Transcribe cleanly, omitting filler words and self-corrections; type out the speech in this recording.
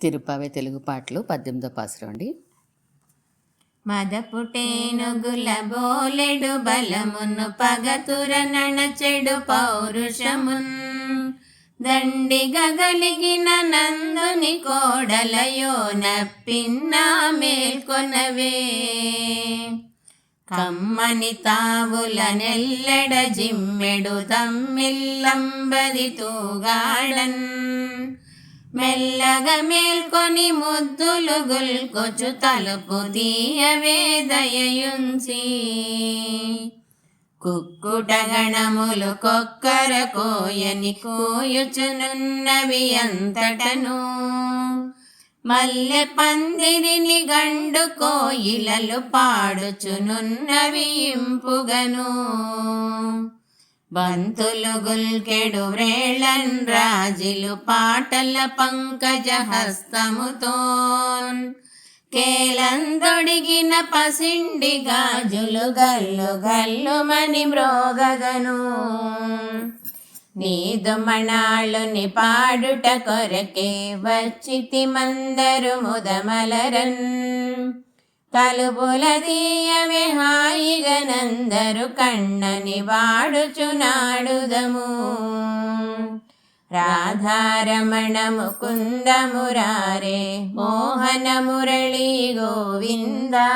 తిరుపావే తెలుగు పాటలు 18వ పాసురం అండి. మదపుటేనుగుల బోలెడు బలమును పగతుర నణచెడు పౌరుషమున్ దండిగా గలిగిన నందుని కోడలయో నప్పిన్నా మేల్కొనవే కమ్మని తావుల నెల్లెడ జిమ్మెడు తమ్మిల్లంబది తూగాడన్ మెల్లగా మేల్కొని ముద్దులు గుల్కొచ్చు తలుపు తీయవే దయయుంచి కుక్కుట గణములు కొక్కర కోయని కోయుచునున్నవి అంతటను మల్లె పందిరిని గండు కోయిలలు పాడుచునున్నవి ఇంపుగను బంతులు గుల్కెడు వ్రేళన్ రాజిలు పాటల పంకజ హస్తముతోన్ కేలందొడిగిన పసిండి గాజులు గల్లు గల్లుమని మ్రోగగను నీదు మణాళుని పాడుట కొరకే వచ్చితి మందరు ముదమలరన్ తలుపుల తీయవే హాయిగనందరు కಣ್ಣని వాడుచునాడుదము రాధారమణ ముకుంద మురారే మోహన మురళీ గోవిందా.